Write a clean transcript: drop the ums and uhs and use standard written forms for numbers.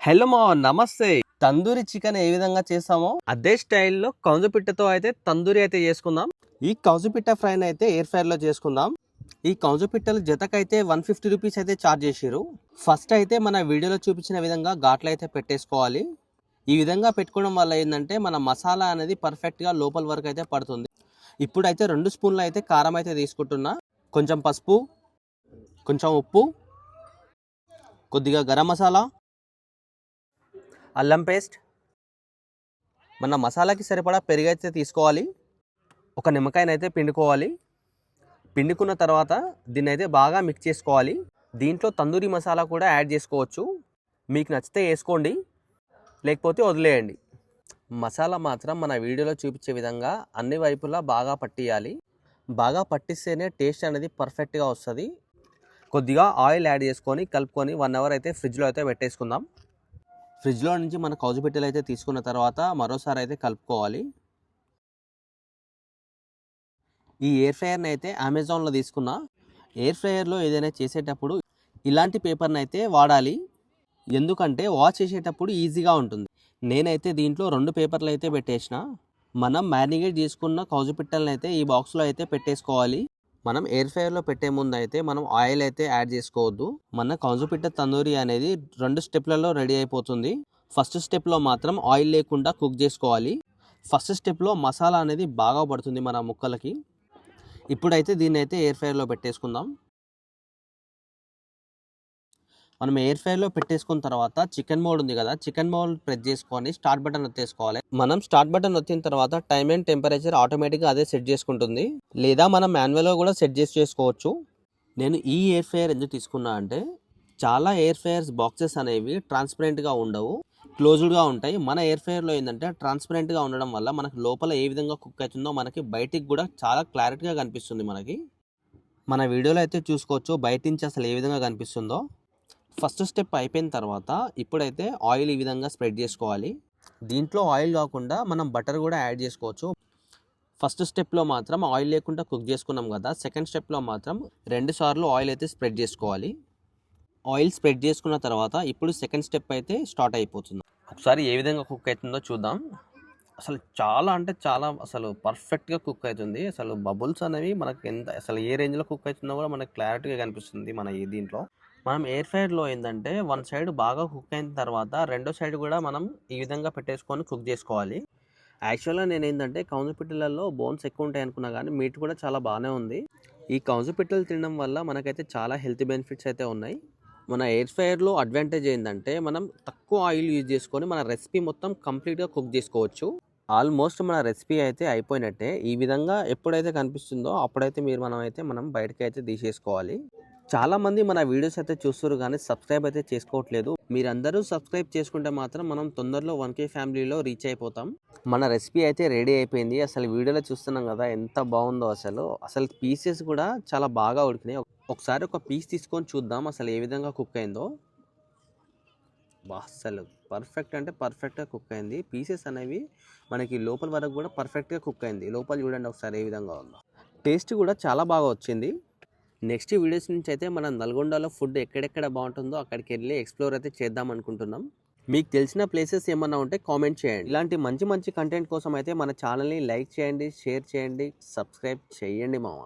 Hello మా నమస్తే. Tandoori chicken ఏ విధంగా చేస్తామో అదే స్టైల్లో కౌజుపిట్టతో అయితే తందూరి అయితే చేసుకుందాం. ఈ కౌజుపిట్ట ఫ్రైని అయితే ఎయిర్ ఫ్రైర్లో చేసుకుందాం. ఈ కౌజుపిట్టలు జతకైతే 150 రూపీస్ అయితే ఛార్జ్ చేసిరు. ఫస్ట్ అయితే మన వీడియోలో చూపించిన విధంగా ఘాట్లు అయితే పెట్టేసుకోవాలి. ఈ విధంగా పెట్టుకోవడం వల్ల ఏంటంటే మన మసాలా అనేది పర్ఫెక్ట్గా లోపల వరకు అయితే పడుతుంది. ఇప్పుడైతే 2 స్పూన్లు అయితే కారం అయితే తీసుకుంటున్నా, కొంచెం పసుపు, కొంచెం ఉప్పు, కొద్దిగా గరం మసాలా, అల్లం పేస్ట్, మన మసాలాకి సరిపడా పెరుగు అయితే తీసుకోవాలి. ఒక నిమ్మకాయనైతే పిండుకోవాలి. పిండుకున్న తర్వాత దీన్ని అయితే బాగా మిక్స్ చేసుకోవాలి. దీంట్లో తందూరి మసాలా కూడా యాడ్ చేసుకోవచ్చు. మీకు నచ్చితే వేసుకోండి, లేకపోతే వదిలేయండి. మసాలా మాత్రం మన వీడియోలో చూపించే విధంగా అన్ని వైపులా బాగా పట్టియాలి. బాగా పట్టిస్తేనే టేస్ట్ అనేది పర్ఫెక్ట్గా వస్తుంది. కొద్దిగా ఆయిల్ యాడ్ చేసుకొని కలుపుకొని 1 అవర్ అయితే ఫ్రిడ్జ్లో అయితే పెట్టేసుకుందాం. ఫ్రిడ్జ్లో నుంచి మన కౌజుపిట్టలు అయితే తీసుకున్న తర్వాత మరోసారి అయితే కలుపుకోవాలి. ఈ ఎయిర్ ఫ్రైయర్ని అయితే అమెజాన్లో తీసుకున్నా. ఎయిర్ ఫ్రైయర్లో ఏదైనా చేసేటప్పుడు ఇలాంటి పేపర్ని అయితే వాడాలి, ఎందుకంటే వాష్ చేసేటప్పుడు ఈజీగా ఉంటుంది. నేనైతే దీంట్లో 2 పేపర్లు అయితే పెట్టేసిన. మనం మ్యారినేట్ చేసుకున్న కౌజుపిట్టలను అయితే ఈ బాక్స్లో అయితే పెట్టేసుకోవాలి. మనం ఎయిర్ ఫ్రైయర్లో పెట్టే ముందు అయితే మనం ఆయిల్ అయితే యాడ్ చేసుకోవద్దు. మన కౌజుపిట్ట తందూరి అనేది 2 స్టెప్లలో రెడీ అయిపోతుంది. ఫస్ట్ స్టెప్లో మాత్రం ఆయిల్ లేకుండా కుక్ చేసుకోవాలి. ఫస్ట్ స్టెప్లో మసాలా అనేది బాగా పడుతుంది మన ముక్కలకి. ఇప్పుడైతే దీన్ని అయితే ఎయిర్ ఫ్రైయర్లో పెట్టేసుకుందాం. మనం ఎయిర్ ఫ్రైయర్లో పెట్టేసుకున్న తర్వాత చికెన్ మోడ్ ఉంది కదా, చికెన్ మోడ్ ప్రెస్ చేసుకొని స్టార్ట్ బటన్ వచ్చేసుకోవాలి. మనం స్టార్ట్ బటన్ వచ్చిన తర్వాత టైం అండ్ టెంపరేచర్ ఆటోమేటిక్గా అదే సెట్ చేసుకుంటుంది, లేదా మనం మాన్యువల్గా కూడా సెట్ చేసుకోవచ్చు. నేను ఈ ఎయిర్ ఫ్రైయర్ ఎందుకు తీసుకున్నా అంటే, చాలా ఎయిర్ ఫ్రైయర్స్ బాక్సెస్ అనేవి ట్రాన్స్పరెంట్గా ఉండవు, క్లోజ్డ్గా ఉంటాయి. మన ఎయిర్ ఫ్రైయర్లో ఏంటంటే ట్రాన్స్పరెంట్గా ఉండడం వల్ల మనకు లోపల ఏ విధంగా కుక్ అవుతుందో మనకి బయటికి కూడా చాలా క్లారిటీగా కనిపిస్తుంది. మన వీడియోలో అయితే చూసుకోవచ్చు బయట నుంచి అసలు ఏ విధంగా కనిపిస్తుందో. ఫస్ట్ స్టెప్ అయిపోయిన తర్వాత ఇప్పుడైతే ఆయిల్ ఈ విధంగా స్ప్రెడ్ చేసుకోవాలి. దీంట్లో ఆయిల్ కాకుండా మనం బటర్ కూడా యాడ్ చేసుకోవచ్చు. ఫస్ట్ స్టెప్లో మాత్రం ఆయిల్ లేకుండా కుక్ చేసుకున్నాం కదా, సెకండ్ స్టెప్లో మాత్రం 2 సార్లు ఆయిల్ అయితే స్ప్రెడ్ చేసుకోవాలి. ఆయిల్ స్ప్రెడ్ చేసుకున్న తర్వాత ఇప్పుడు సెకండ్ స్టెప్ అయితే స్టార్ట్ అయిపోతుంది. ఒకసారి ఏ విధంగా కుక్ అవుతుందో చూద్దాం. అసలు చాలా అంటే చాలా అసలు పర్ఫెక్ట్గా కుక్ అవుతుంది. అసలు బబుల్స్ అనేవి మనకి అసలు ఏ రేంజ్లో కుక్ అవుతుందో కూడా మనకు క్లారిటీగా కనిపిస్తుంది. దీంట్లో మనం ఎయిర్ ఫ్రైయర్లో ఏంటంటే 1 సైడ్ బాగా కుక్ అయిన తర్వాత రెండో సైడ్ కూడా మనం ఈ విధంగా పెట్టేసుకొని కుక్ చేసుకోవాలి. యాక్చువల్గా నేను ఏంటంటే కౌజుపిట్టలలో బోన్స్ ఎక్కువ ఉంటాయి అనుకున్నా, కానీ మీట్ కూడా చాలా బాగానే ఉంది. ఈ కౌజుపిట్టలు తినడం వల్ల మనకైతే చాలా హెల్త్ బెనిఫిట్స్ అయితే ఉన్నాయి. మన ఎయిర్ ఫ్రైయర్లో అడ్వాంటేజ్ ఏంటంటే మనం తక్కువ ఆయిల్ యూజ్ చేసుకొని మన రెసిపీ మొత్తం కంప్లీట్గా కుక్ చేసుకోవచ్చు. ఆల్మోస్ట్ మన రెసిపీ అయితే అయిపోయినట్టే. ఈ విధంగా ఎప్పుడైతే కనిపిస్తుందో అప్పుడైతే మనం బయటకి అయితే తీసేసుకోవాలి. చాలామంది మన వీడియోస్ అయితే చూస్తారు కానీ సబ్స్క్రైబ్ అయితే చేసుకోవట్లేదు. మీరందరూ సబ్స్క్రైబ్ చేసుకుంటే మాత్రం మనం తొందరలో 1K ఫ్యామిలీలో రీచ్ అయిపోతాం. మన రెసిపీ అయితే రెడీ అయిపోయింది. అసలు వీడియోలో చూస్తున్నాం కదా ఎంత బాగుందో. అసలు పీసెస్ కూడా చాలా బాగా ఉడికినాయి. ఒకసారి ఒక పీస్ తీసుకొని చూద్దాం అసలు ఏ విధంగా కుక్ అయిందో. అసలు పర్ఫెక్ట్ అంటే పర్ఫెక్ట్గా కుక్ అయింది. పీసెస్ అనేవి మనకి లోపల వరకు కూడా పర్ఫెక్ట్గా కుక్ అయింది. లోపల చూడండి ఒకసారి ఏ విధంగా ఉందో. టేస్ట్ కూడా చాలా బాగా వచ్చింది. నెక్స్ట్ వీడియోస్ నుంచి అయితే మనం నల్గొండలో ఫుడ్ ఎక్కడెక్కడ బాగుంటుందో అక్కడికి వెళ్ళి ఎక్స్ప్లోర్ అయితే చేద్దాం అనుకుంటున్నాం. మీకు తెలిసిన ప్లేసెస్ ఏమన్నా ఉంటే కామెంట్ చేయండి. ఇలాంటి మంచి కంటెంట్ కోసం అయితే మన ఛానల్ని లైక్ చేయండి, షేర్ చేయండి, సబ్స్క్రైబ్ చేయండి మామ.